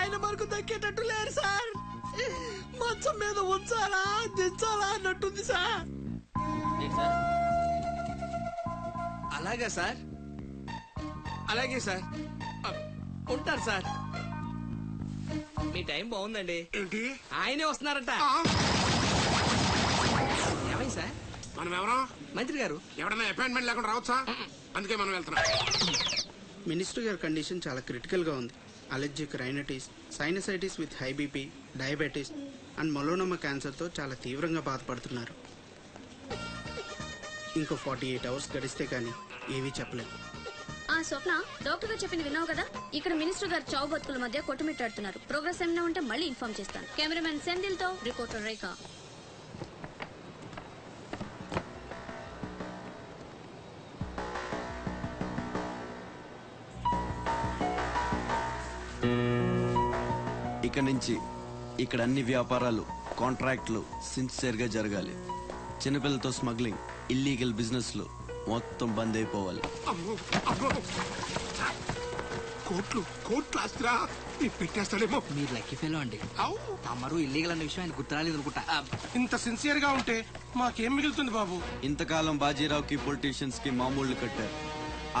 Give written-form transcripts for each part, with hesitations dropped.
ఆయన వరకు దక్కేటట్టు లేరు సార్. మంచం మీద ఉంచాలా దించాలా అన్నట్టుంది సార్. అలాగే సార్, అలాగే సార్, ఉంటారు సార్. మీ టైం బాగుందండి. ఏంటి ఆయనే వస్తున్నారట. ఏమైంది సార్? మనం ఎవరో మంత్రి గారు ఎవడన్నా అపాయింట్మెంట్ లేకుండా రావచ్చా? అందుకే మనం వెళ్తున్నాం. మినిస్టర్ గారి కండిషన్ చాలా క్రిటికల్ గా ఉంది. Allergic rhinitis, sinusitis with high BP, diabetes and melanoma cancer తో చాలా తీవ్రంగా బాధపడుతున్నారు. ఇంకో 48 hours గడిస్తే కానీ ఏవీ చెప్పలేదు. ఆ స్వప్న, డాక్టర్ గారు చెప్పింది విన్నావు కదా? ఇక్కడ మినిస్టర్ గారు చావు బతుకుల మధ్య కొట్టుమిట్టాడుతున్నారు. ప్రోగ్రెస్ ఏమైనా ఉంటే మళ్ళీ ఇన్ఫార్మ్ చేస్తాను. కెమెరామెన్ సెంధిల్ తో రిపోర్టర్ రేఖ. ఇక నుంచి ఇక్కడ అన్ని వ్యాపారాలు, కాంట్రాక్ట్లు సిన్సియర్ గా జరగాలి. చిన్నపిల్లలతో స్మగ్లింగ్, ఇల్లీగల్ బిజినెస్ లు మొత్తం బంద్ అయిపోవాలి. కోట్లు ఆస్తిరా పెట్టేస్తాడేమో. మీరు లక్కీ ఫెలో అండి. తమరు ఇల్లీగల్ అన్న విషయం ఆయన గుర్తురాలేదు అనుకుంటా. ఇంత సిన్సియర్ గా ఉంటే మాకేం మిగులుతుంది బాబు? ఇంతకాలం బాజీరావుకి పొలిటీషియన్స్ కి మామూళ్లు కట్టారు.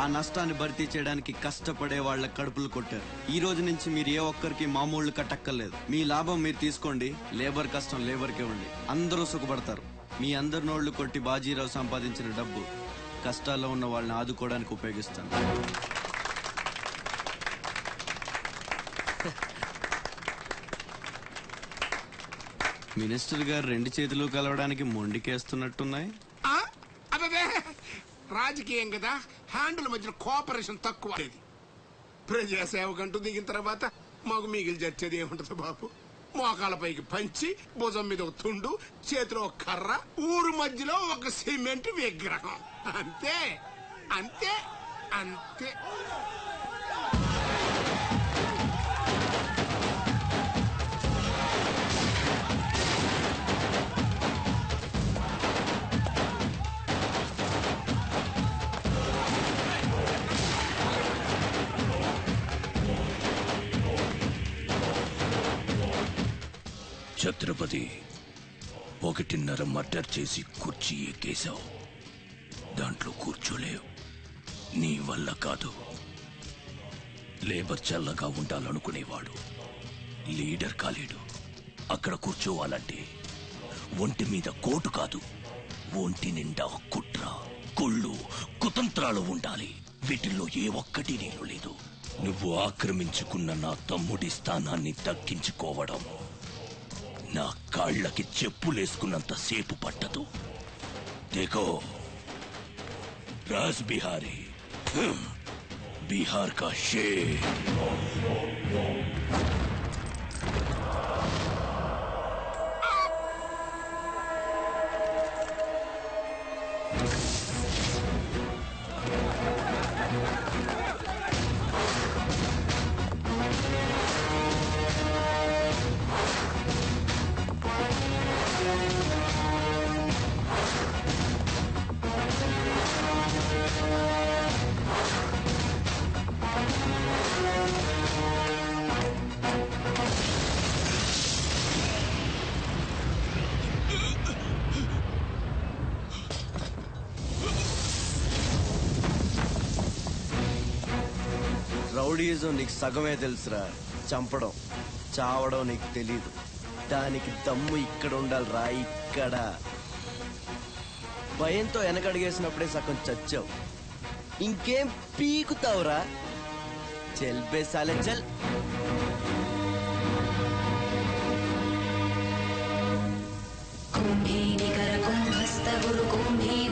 ఆ నష్టాన్ని భర్తీ చేయడానికి కష్టపడే వాళ్ళ కడుపులు కొట్టారు. ఈ రోజు నుంచి మీరు ఏ ఒక్కరికి మామూళ్లు కట్టక్కర్లేదు. మీ లాభం మీరు తీసుకోండి, లేబర్ కష్టం లేబర్కే ఇవ్వండి. అందరూ సుఖపడతారు. మీ అందరి నోళ్లు కొట్టి బాజీరావు సంపాదించిన డబ్బు కష్టాల్లో ఉన్న వాళ్ళని ఆదుకోవడానికి ఉపయోగిస్తాను. మినిస్టర్ గారు 2 చేతులు కలవడానికి మొండికేస్తున్నట్టున్నాయి. అదే రాజకీయం కదా, హ్యాండిల్ మధ్యన కోఆపరేషన్ తక్కువ. ప్రజాసేవకంటూ దిగిన తర్వాత మాకు మిగిలి చచ్చేది ఏముంటది బాబు? మోకాలపైకి పంచి, భుజం మీద ఒక తుండు, చేతిలో ఒక కర్ర, ఊరు మధ్యలో ఒక సిమెంట్ విగ్రహం. అంతే అంతే అంతే. ఛత్రపతి, 1.5 మర్డర్ చేసి కుర్చీ ఎక్కేశావు. దాంట్లో కూర్చోలేవు. నీ వల్ల కాదు. లేబర్ చల్లగా ఉండాలనుకునేవాడు లీడర్ కాలేడు. అక్కడ కూర్చోవాలంటే ఒంటి మీద కోటు కాదు, ఒంటి నిండా కుట్ర, కుళ్ళు, కుతంత్రాలు ఉండాలి. వీటిల్లో ఏ ఒక్కటి నేను లేదు. నువ్వు ఆక్రమించుకున్న నా తమ్ముడి స్థానాన్ని దక్కించుకోవడం నా కాళ్ళకి చెప్పులేసుకున్నంత సేపు పట్టదు. देखो राज बिहारी, बिहार का शेर. రౌడీజం నీకు సగమే తెలుసురా. చంపడం, చావడం నీకు తెలీదు. దానికి దమ్ము ఇక్కడ ఉండాలిరా, ఇక్కడ. భయంతో వెనకడిగేసినప్పుడే సగం చచ్చావు. ఇంకేం పీకుతావురా? చల్ బే సాలే చల్.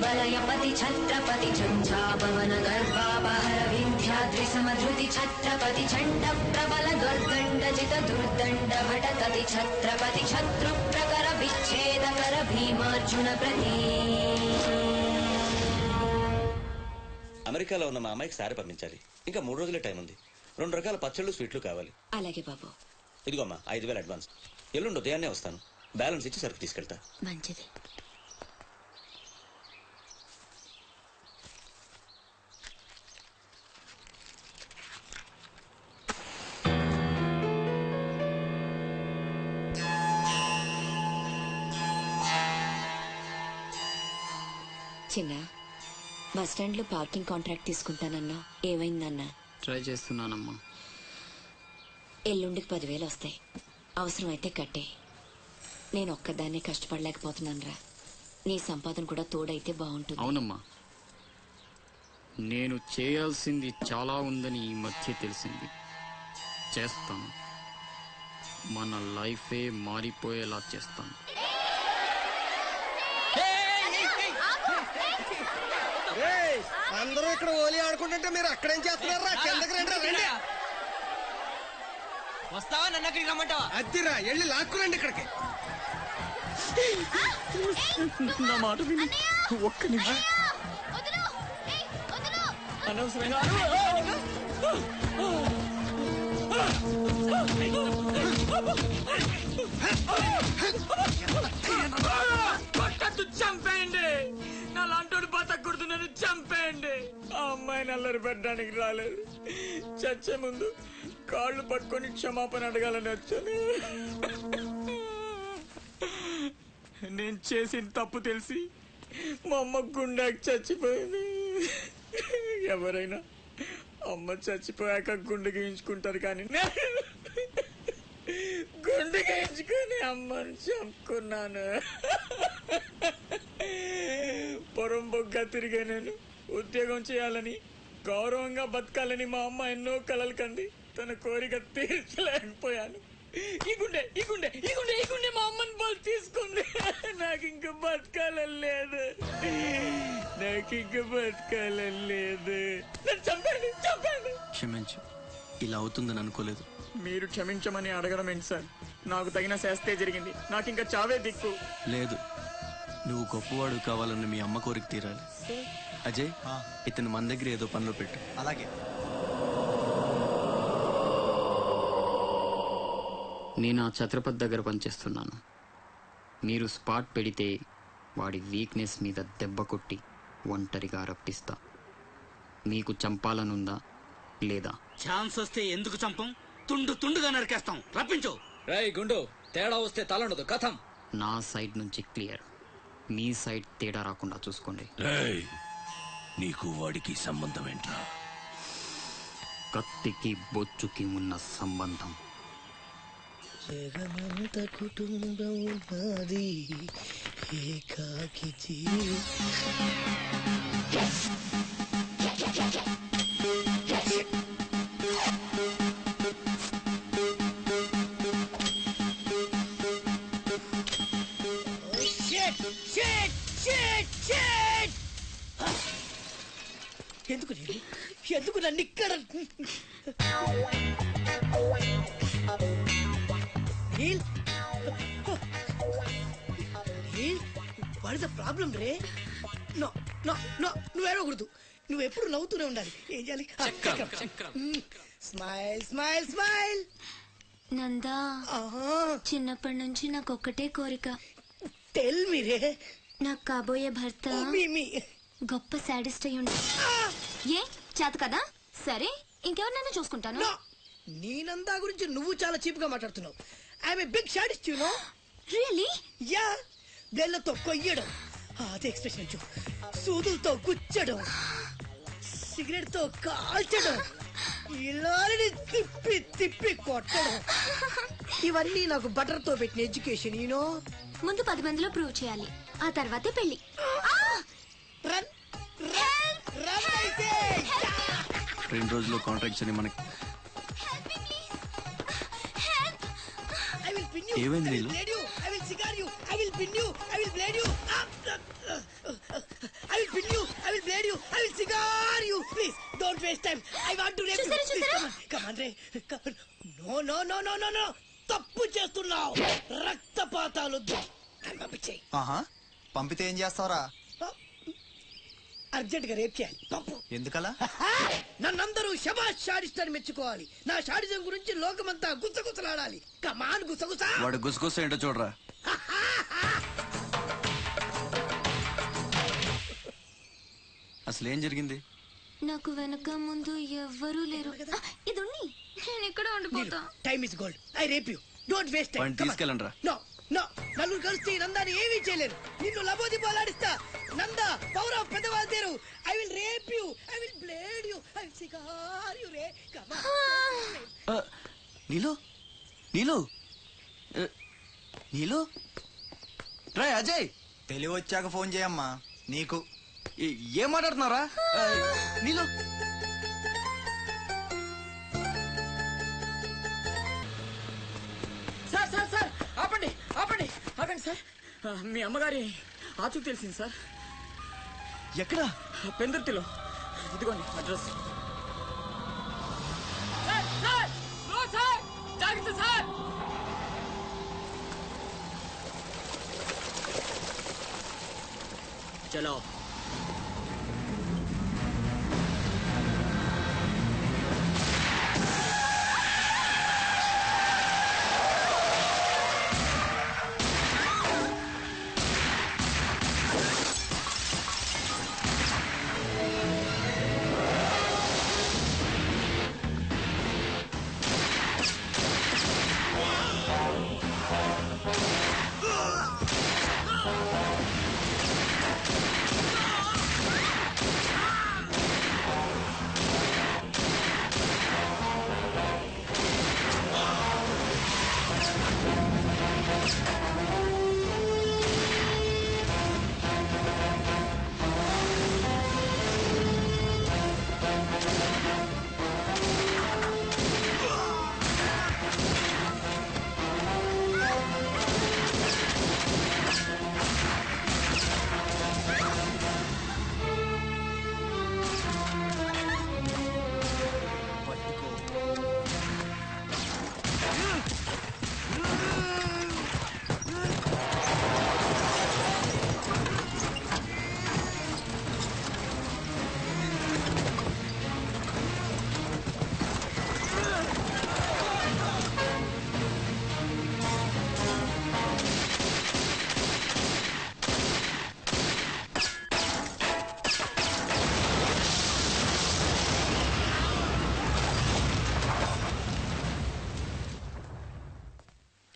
वलयपति छत्रपति झंझापवन गर्भापहर विंध्याद्रि समधृति छत्रपति चंड प्रबल दुर्दंडजित दुर्दंड भटकति छत्रपति शत्रु प्रकर विच्छेदकर भीमार्जुन प्रति. అమెరికాలో ఉన్న మా అమ్మాయికి సారి పంపించాలి. ఇంకా 3 రోజులే టైం ఉంది. 2 రకాల పచ్చళ్ళు, స్వీట్లు కావాలి. అలాగే బాబు. ఇదిగోమ్మా 5,000 అడ్వాన్స్. ఎల్లుండి ఉదయాన్నే వస్తాను. బ్యాలెన్స్ ఇచ్చి సరుకు తీసుకెళ్తా. మంచిది. చిన్న బస్ స్టాండ్ లో పార్కింగ్ కాంట్రాక్ట్ తీసుకుంటానన్నా ఏమైందన్నా? ట్రై చేస్తున్నానమ్మా. ఎల్లుండికి 10,000 వస్తాయి. అవసరమైతే కట్టే. నేను ఒక్కదాన్నే కష్టపడలేకపోతున్నానురా. నీ సంపాదన కూడా తోడైతే బాగుంటుంది. అవునమ్మా, నేను చేయాల్సింది చాలా ఉందని ఈ మధ్య తెలిసింది. చేస్తాను. మన లైఫే మారిపోయేలా చేస్తాను. అందరూ ఇక్కడ ఓలి ఆడుకుంటుంటే మీరు అక్కడేం చేస్తున్నారా? కిందకి రండి. రండి. వస్తావా? నన్ను అక్కడికి రమ్మంటావా? అద్దిరా, వెళ్ళి లాక్కురండి ఇక్కడికి. నా మాట విని ఒక్క నిమిషం. అనవసరంగా కొట్టద్దు, చంపేయండి. నా లాంటోడు బతకూడదు, నన్ను చంపేయండి. ఆ అమ్మాయిని అల్లరి పెట్టడానికి రాలేదు. చచ్చే ముందు కాళ్ళు పట్టుకొని క్షమాపణ అడగాలని వచ్చాను. నేను చేసిన తప్పు తెలిసి మా అమ్మ గుండెకి చచ్చిపోయింది. ఎవరైనా అమ్మ చచ్చిపోయాక గుండె గీయించుకుంటారు, కానీ గుండె గీయించుకొని అమ్మని చంపుకున్నాను. పొరం బొగ్గా తిరిగే నేను ఉద్యోగం చేయాలని, గౌరవంగా బతకాలని మా అమ్మ ఎన్నో కలలు కంది. తన కోరిక తీర్చలేకపోయాను. ఈ గుండె మా అమ్మని బలి తీసుకుంది. నాకు ఇంకా బతకాలని లేదు. చంపండి. క్షమించు, ఇలా అవుతుందని అనుకోలేదు. మీరు క్షమించమని అడగడం ఏంటి సార్? నాకు తగిన శాస్తే జరిగింది. నాకు ఇంకా చావే దిక్కు లేదు. నువ్వు గొప్పవాడు కావాలని మీ అమ్మ కోరిక తీరాలి. అజయ్, ఇతను మన దగ్గర ఏదో పనిలో పెట్టు. అలాగే. నేను ఆ ఛత్రపతి దగ్గర పనిచేస్తున్నాను. మీరు స్పాట్ పెడితే వాడి వీక్నెస్ మీద దెబ్బ కొట్టి ఒంటరిగా రప్పిస్తా. మీకు చంపాలనుందా లేదా? ఛాన్స్ వస్తే ఎందుకు చంపం? తుండుగా నరికేస్తాం. రప్పించు. రై గుండు, తేడా వస్తే తలండదు. కథం. నా సైడ్ నుంచి క్లియర్. మీ సైడ్ తేడా రాకుండా చూసుకోండి. నీకు వాడికి సంబంధం ఏంట్రా? కత్తికి బొచ్చుకి ఉన్న సంబంధం. జగమంత కుటుంబం నాది, ఏకాకి జీవి. ఎందుకు నన్ను ఇక్కడ వాట్ ఇస్ ద ప్రాబ్లం రే? నో నో నో, నువ్వేడకూడదు. నువ్వు ఎప్పుడు నవ్వుతూనే ఉండాలి. ఏం చేయాలి? Smile smile smile. నందా, చిన్నప్పటి నుంచి నాకు ఒక్కటే కోరిక. టెల్ మీ రే. నాకు కాబోయే భర్త గొప్ప సాడిస్ట్ అయ్యి ఉండాలి. ఏ చేత కదా? సరే, ఇంకెవరినైనా చూసుకుంటాను. నీ నందా గురించి నువ్వు చాలా చీప్ గా మాట్లాడుతున్నావు. I'm a big sadist, you know. Really? Yeah. బ్లేడ్లతో కొయ్యడం, అదే ఎక్స్ప్రెషన్ చూ. సూదులతో గుచ్చడం, సిగరెట్ తో కాల్చడం, ఇలాని తిప్పి తిప్పి కొట్టడం, ఇవన్నీ నాకు బటర్ తో పెట్టిన ఎడ్యుకేషన్, యూనో. ముందు 10 మందిలో ప్రూవ్ చేయాలి, ఆ తర్వాతే పెళ్లి. రన్ రన్ అయితే 2 రోజుల్లో కాంట్రాక్ట్స్ అని మనకి. ఏమైంది నీళ్ళు? I will cigar you. I will pin you. I will blade you. I will pin you. I will blade you. I will cigar you. Please, don't waste time. I want to rape you. Please, come on, Ray. No. తప్పు చేస్తున్నావు. రక్తపాతాలొద్దు. పంపించేయి. పంపితే ఏం చేస్తావురా? Urgent గా rape చేయాలి. తప్పు. ఎందుకలా? నన్నందరూ శబాష్ షాడిస్ట్ అని మెచ్చుకోవాలి. నా షాడిజం గురించి లోకమంతా గుసగుసలాడాలి. కమాన్ గుసగుస. వాడు గుసగుస ఏంటో చూడరా. అసలు ఏం జరిగింది? నాకు వెనక ముందు ఎవ్వరూ లేరు. ఇది ఉన్ని, నేను ఇక్కడ ఉండిపోతా. Time is gold. I rape you. Don't waste time. తీసుకెళ్ళండి రా. నో నలుగురు కలిసి నందాన్ని ఏమీ చేయలేరు. నిన్ను లబోది పోలాడిస్తా. నంద పవర్ ఆఫ్ పెద్దవాళ్ళ తీరు. I will rape you, I will blade you, I will cigar you రే. నీలు నీలు నీలు రే అజయ్, తెలివి వచ్చాక ఫోన్ చేయమ్మా. నీకు ఏం మాట్లాడుతున్నారా? నీలు సార్ సార్ సార్ ఆపండి ఆపండి ఆగండి సార్. మీ అమ్మగారి ఆచూకు తెలిసింది సార్. ఎక్కడ? పెందుర్తిలో. ఇదిగోండి అడ్రస్. జాగ్రత్త సార్. చలో.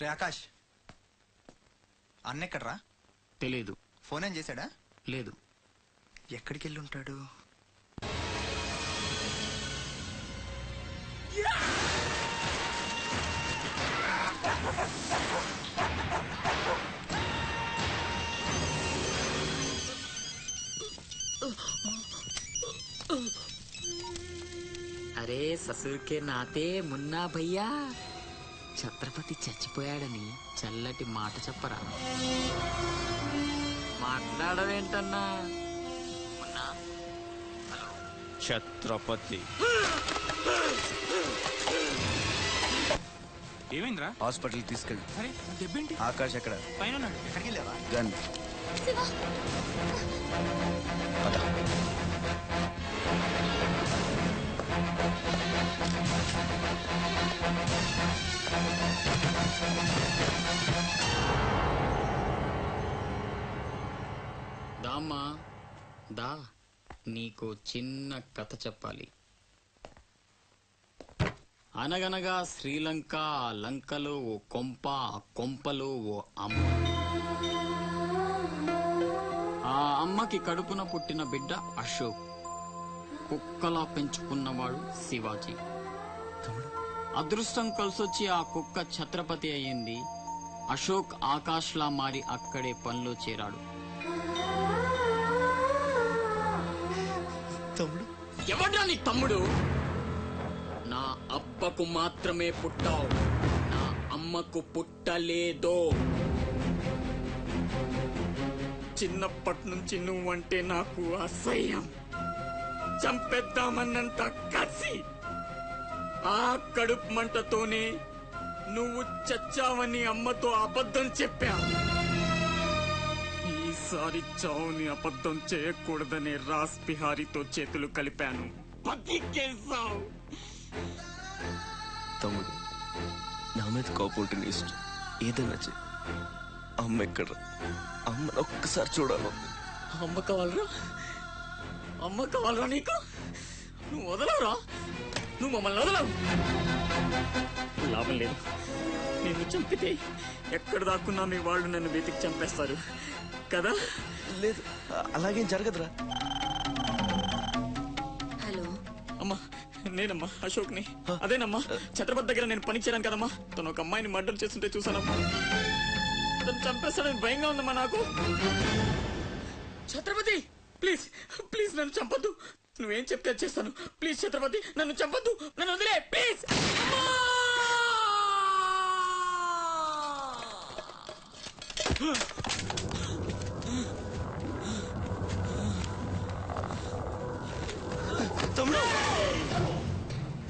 రే ఆకాష్, అన్నెక్కడ్రా? తెలీదు. ఫోన్ ఏం చేశాడా? లేదు. ఎక్కడికి వెళ్ళి ఉంటాడు? అరే ససుర్కే నాతే మున్నా భయ్యా, ఛత్రపతి చచ్చిపోయాడని చల్లటి మాట చెప్పరా. మాట్లాడవేంటన్నా? మున్నా. హలో ఛత్రపతి. ఏమైందిరా? హాస్పిటల్ తీసుకెళ్ళి. అరే దెబ్బేంటి? ఆకాష్ ఎక్కడ? పైన ఉన్నాడు. ఎక్కడికి వెళ్ళావా? గన్. దామ్మా దా, నీకు చిన్న కథ చెప్పాలి. అనగనగా శ్రీలంక, ఆ లంకలో ఓ కొంప, ఆ కొంపలో ఓ అమ్మ. ఆ అమ్మకి కడుపున పుట్టిన బిడ్డ అశోక్. కుక్కలా పెంచుకున్నవాడు శివాజీ. అదృష్టం కలిసొచ్చి ఆ కుక్క ఛత్రపతి అయ్యింది. అశోక్ ఆకాష్లా మారి అక్కడే పనిలో చేరాడు. తమ్ముడు? ఎవడ్రా నీ తమ్ముడు? నా అబ్బకు మాత్రమే పుట్టావు, నా అమ్మకు పుట్టలేదో. చిన్నప్పటి నుంచి నువ్వంటే నాకు అసహ్యం. చంపేద్దామన్నంత కసి. ఆ కడుపు మంటతోనే నువ్వు చచ్చావని అమ్మతో అబద్ధం చెప్పా. ఈసారి చావుని అబద్ధం చేయకూడదనే రాస్ బిహారీతో చేతులు కలిపాను. బతికేశావు. తమ్ముడు, నా మీద కోపం నీ ఇష్టం, ఏదైనా చెయ్యి. అమ్మ ఎక్కడ? అమ్మని ఒక్కసారి చూడాలి. అమ్మ కావాలరా? అమ్మ కావాలరా నీకు? నువ్వు వదలవురా, నువ్వు మమ్మల్ని వదలవు. లాభం లేదు. నిన్ను చంపితే ఎక్కడ దాక్కున్నా మీ వాళ్ళు నన్ను వెతికి చంపేస్తారు. కదా? లేదు, అలాగేం జరగదురా. హలో అమ్మా, నేనమ్మా అశోక్ని. అదేనమ్మా, ఛత్రపతి దగ్గర నేను పని చేయను కదమ్మా. తను ఒక అమ్మాయిని మర్డర్ చేస్తుంటే చూసానమ్మా. తను చంపేస్తాడని భయంగా ఉందమ్మా నాకు. ఛత్రపతి ప్లీజ్ ప్లీజ్ నన్ను చంపొద్దు. నువ్వేం చెప్తే చేస్తాను. ప్లీజ్ ఛత్రపతి నన్ను చంపొద్దు. నన్ను వదిలే ప్లీజ్.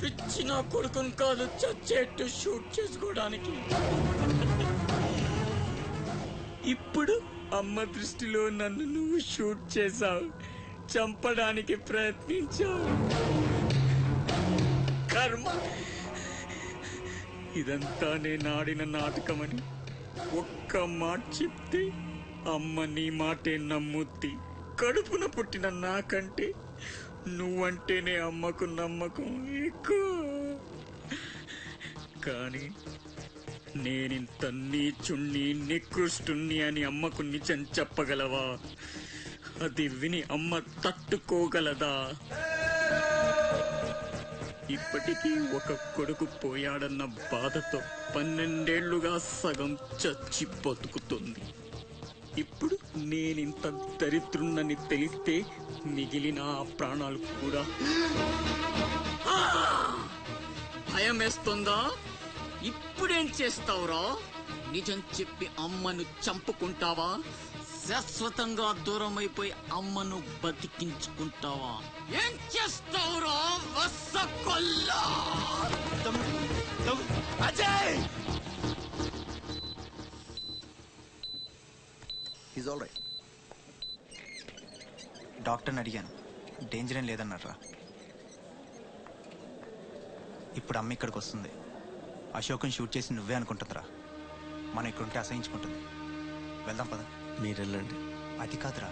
పిచ్చిన కొడుకుని కాదు చచ్చేట్టు షూట్ చేసుకోవడానికి. ఇప్పుడు అమ్మ దృష్టిలో నన్ను నువ్వు షూట్ చేశావు, చంపడానికి ప్రయత్నించావు. కర్మ. ఇదంతా నేను ఆడిన నాటకమని ఒక్క మాట చెప్తే అమ్మ నీ మాటే నమ్ముద్ది. కడుపున పుట్టిన నాకంటే నువ్వంటేనే అమ్మకు నమ్మకం ఎక్కువ. కానీ నేనింత నీచుణ్ణి నికృష్టుణ్ణి అని అమ్మకు నిజం చెప్పగలవా? అది విని అమ్మ తట్టుకోగలదా? ఇప్పటికీ ఒక కొడుకు పోయాడన్న బాధతో 12 ఏళ్లుగా సగం చచ్చి బతుకుతుంది. ఇప్పుడు నేనింత దరిద్రుణ్ణని తెలిస్తే మిగిలిన ఆ ప్రాణాలు కూడా భయం వేస్తుందా? ఇప్పుడేం చేస్తావురా? నిజం చెప్పి అమ్మను చంపుకుంటావా? శాశ్వతంగా దూరం అయిపోయి అమ్మను బతికించుకుంటావా? ఏం చేస్తావురా వసకొల్లా? అజయ్! Is all right. డాక్టర్ని అడిగాను, డేంజర్ ఏం లేదన్నారా. ఇప్పుడు అమ్మ ఇక్కడికి వస్తుంది. అశోక్ని షూట్ చేసి నువ్వే అనుకుంటుందిరా. మనం ఇక్కడుంటే అసహించుకుంటుంది. వెళ్దాం పద. మీరు వెళ్ళండి. అది కాదురా,